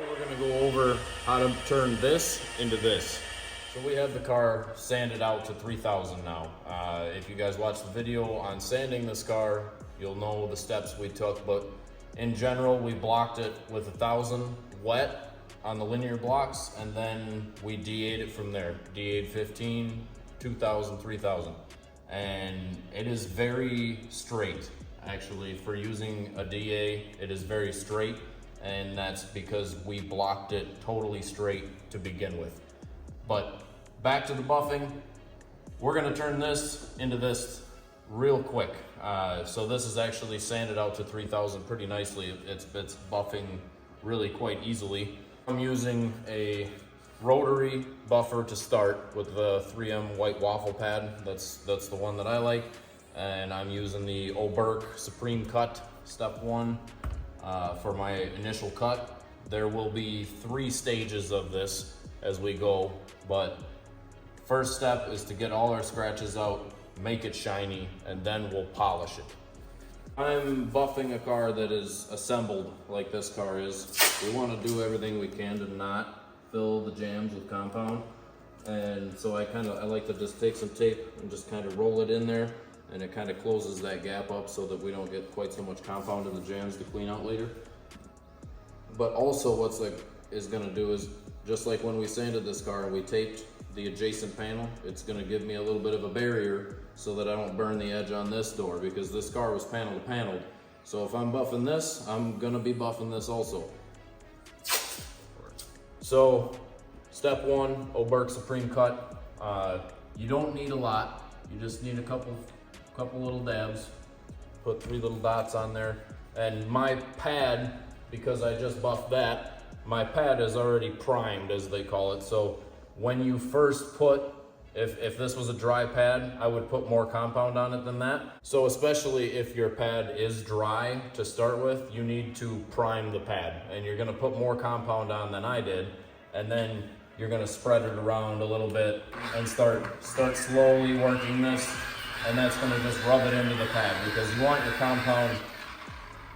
We're gonna go over how to turn this into this. So we have the car sanded out to 3,000 now. If you guys watch the video on sanding this car, you'll know the steps we took, but in general, we blocked it with 1,000 wet on the linear blocks, and then we D8'd it from there. D8'd 15, 2,000, 3,000. And it is very straight. Actually, for using a DA, it is very straight, and that's because we blocked it totally straight to begin with. But back to the buffing, we're gonna turn this into this real quick. So this is actually sanded out to 3,000 pretty nicely. It's buffing really quite easily. I'm using a rotary buffer to start with the 3M white waffle pad. That's the one that I like. And I'm using the Oberk Supreme Cut Step 1 for my initial cut. There will be 3 stages of this as we go, but first step is to get all our scratches out, make it shiny, and then we'll polish it. I'm buffing a car that is assembled like this car is. We want to do everything we can to not fill the jams with compound, and so I like to just take some tape and just kind of roll it in there, and it kind of closes that gap up so that we don't get quite so much compound in the jams to clean out later. But also what's is going to do is, just like when we sanded this car and we taped the adjacent panel, it's going to give me a little bit of a barrier so that I don't burn the edge on this door, because this car was panel to panel. So if I'm buffing this, I'm going to be buffing this also. So step 1, Oberk Supreme Cut. You don't need a lot. You just need a couple little dabs. Put 3 little dots on there. And my pad, because I just buffed that, my pad is already primed, as they call it. So when you first put, if this was a dry pad, I would put more compound on it than that. So especially if your pad is dry to start with, you need to prime the pad, and you're gonna put more compound on than I did, and then you're gonna spread it around a little bit and start slowly working this, and that's gonna just rub it into the pad, because you want your compound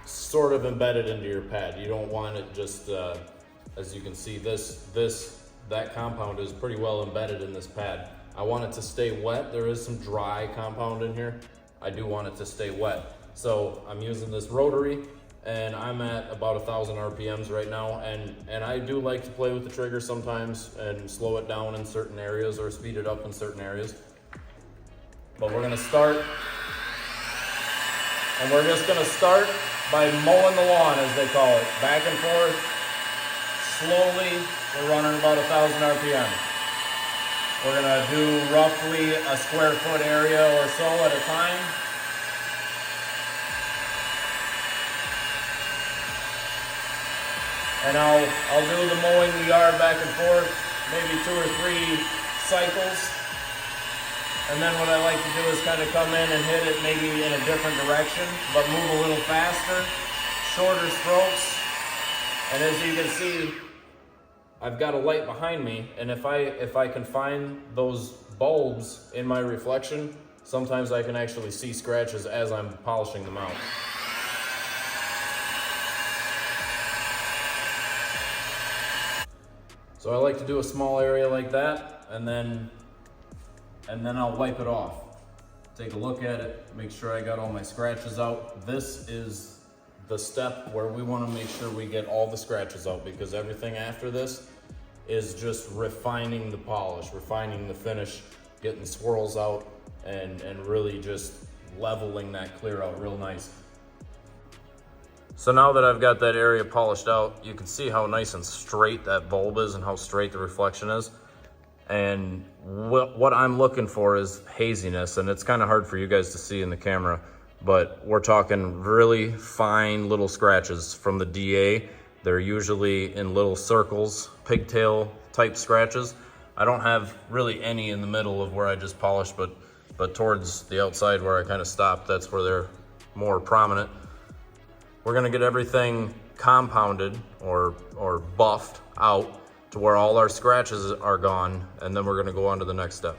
sort of embedded into your pad. You don't want it just, as you can see, that compound is pretty well embedded in this pad. I want it to stay wet. There is some dry compound in here. I do want it to stay wet. So I'm using this rotary, and I'm at about 1,000 RPMs right now. And I do like to play with the trigger sometimes and slow it down in certain areas or speed it up in certain areas. But we're gonna start, and we're just gonna start by mowing the lawn, as they call it. Back and forth, slowly. We're running about 1,000 RPM. We're gonna do roughly a square foot area or so at a time. And I'll do the mowing the yard back and forth, maybe 2 or 3 cycles. And then what I like to do is kind of come in and hit it maybe in a different direction, but move a little faster, shorter strokes. And as you can see, I've got a light behind me, and if I can find those bulbs in my reflection, sometimes I can actually see scratches as I'm polishing them out. So I like to do a small area like that, and then I'll wipe it off. Take a look at it, make sure I got all my scratches out. This is the step where we want to make sure we get all the scratches out, because everything after this is just refining the polish, refining the finish, getting swirls out, and really just leveling that clear out real nice. So now that I've got that area polished out, you can see how nice and straight that bulb is and how straight the reflection is. And what I'm looking for is haziness, and it's kind of hard for you guys to see in the camera, but we're talking really fine little scratches from the DA. They're usually in little circles, pigtail type scratches. I don't have really any in the middle of where I just polished, but towards the outside where I kind of stopped, that's where they're more prominent. We're gonna get everything compounded or buffed out to where all our scratches are gone, and then we're gonna go on to the next step.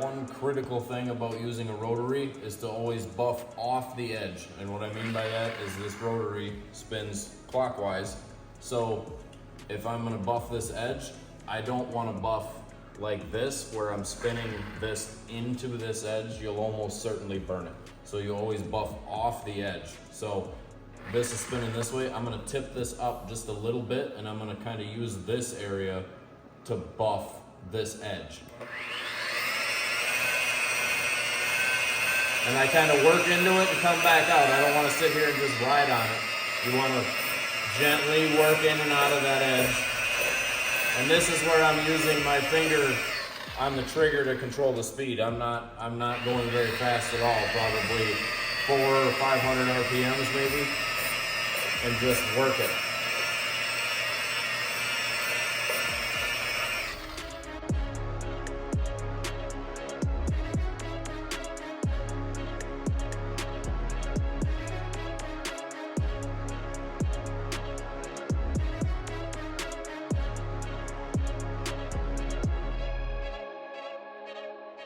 one critical thing about using a rotary is to always buff off the edge. And what I mean by that is this rotary spins clockwise. So if I'm gonna buff this edge, I don't wanna buff like this, where I'm spinning this into this edge. You'll almost certainly burn it. So you always buff off the edge. So this is spinning this way. I'm gonna tip this up just a little bit, and I'm gonna kind of use this area to buff this edge. And I kind of work into it and come back out. I don't want to sit here and just ride on it. You want to gently work in and out of that edge. And this is where I'm using my finger on the trigger to control the speed. I'm not going very fast at all, probably 400 or 500 RPMs maybe, and just work it.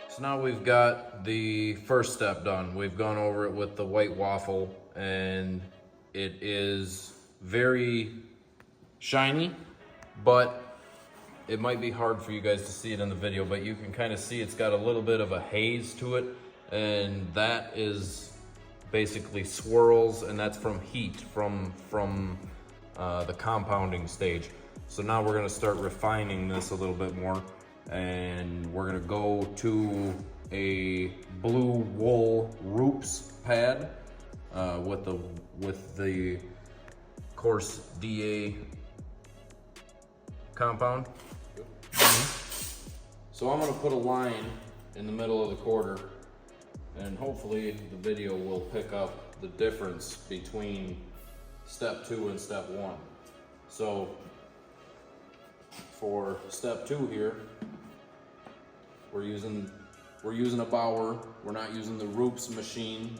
So now we've got the first step done. We've gone over it with the white waffle, and it is very shiny, but it might be hard for you guys to see it in the video, but you can kind of see it's got a little bit of a haze to it, and that is basically swirls, and that's from heat from the compounding stage. So now we're gonna start refining this a little bit more, and we're gonna go to a blue wool Roops pad with the coarse DA compound. So I'm gonna put a line in the middle of the quarter, and hopefully the video will pick up the difference between step 2 and step 1. So for step 2 here, we're using a Bauer. We're not using the Roops machine.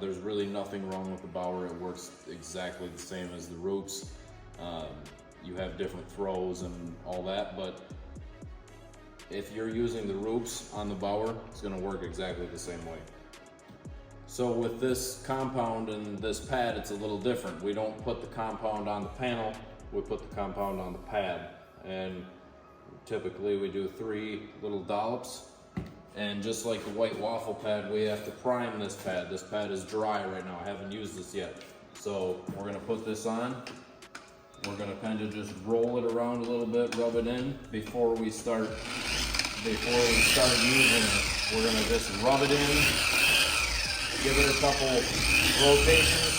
There's really nothing wrong with the Bauer. It works exactly the same as the Roops. You have different throws and all that, but if you're using the Roops on the Bauer, it's gonna work exactly the same way. So with this compound and this pad, it's a little different. We don't put the compound on the panel, we put the compound on the pad. And typically we do 3 little dollops. And just like the white waffle pad, we have to prime this pad. This pad is dry right now. I haven't used this yet. So we're gonna put this on. We're gonna kind of just roll it around a little bit, rub it in before we start using it. We're gonna just rub it in, give it a couple rotations.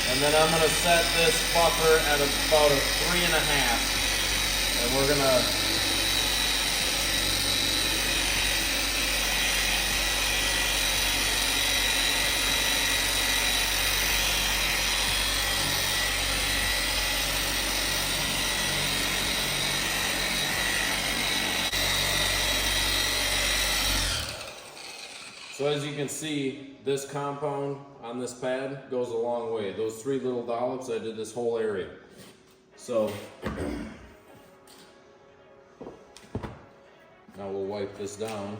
And then I'm gonna set this buffer at about a 3.5. And we're gonna So as you can see, this compound on this pad goes a long way. Those 3 little dollops, I did this whole area. So now we'll wipe this down.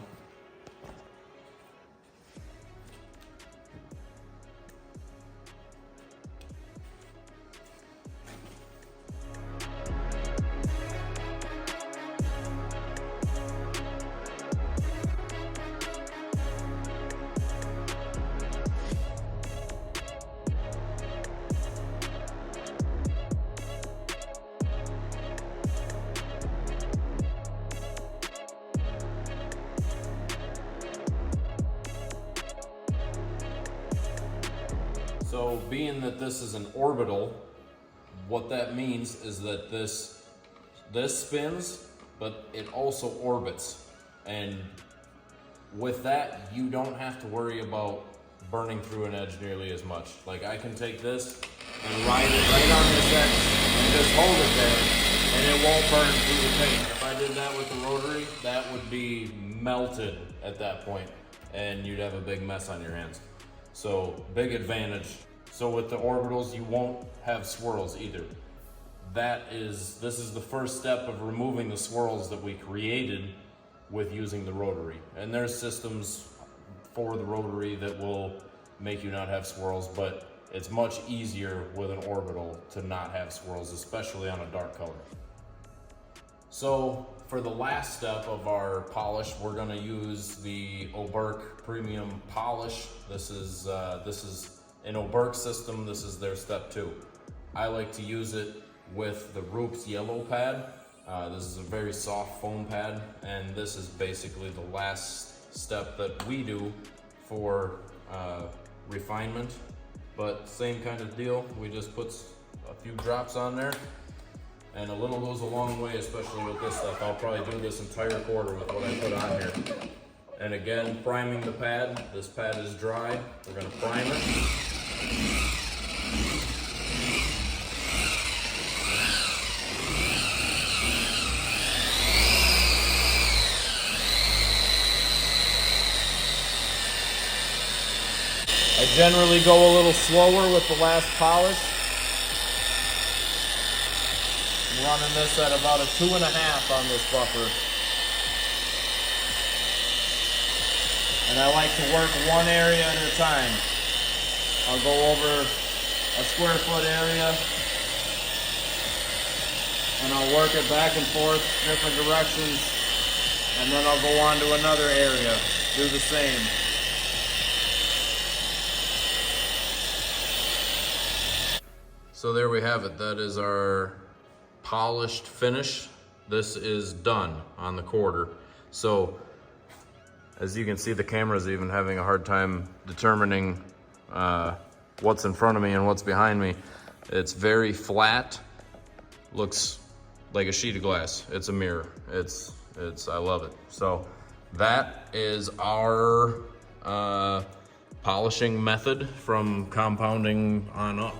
So being that this is an orbital, what that means is that this spins, but it also orbits. And with that, you don't have to worry about burning through an edge nearly as much. Like I can take this and ride it right on this edge and just hold it there, and it won't burn through the paint. If I did that with the rotary, that would be melted at that point, and you'd have a big mess on your hands. So big advantage. So with the orbitals, you won't have swirls either. this is the first step of removing the swirls that we created with using the rotary. And there's systems for the rotary that will make you not have swirls, but it's much easier with an orbital to not have swirls, especially on a dark color. So for the last step of our polish, we're gonna use the Oberk Premium Polish. This is an Oberk system. This is their step 2. I like to use it with the Rupes yellow pad. This is a very soft foam pad, and this is basically the last step that we do for refinement. But same kind of deal. We just put a few drops on there, and a little goes a long way, especially with this stuff. I'll probably do this entire quarter with what I put on here. And again, priming the pad. This pad is dry. We're gonna prime it. I generally go a little slower with the last polish. I'm running this at about a 2.5 on this buffer. And I like to work one area at a time. I'll go over a square foot area, and I'll work it back and forth, different directions, and then I'll go on to another area, do the same. So there we have it. That is our polished finish. This is done on the quarter. So as you can see, the camera's even having a hard time determining what's in front of me and what's behind me. It's very flat, looks like a sheet of glass. It's a mirror. I love it. So that is our polishing method from compounding on up.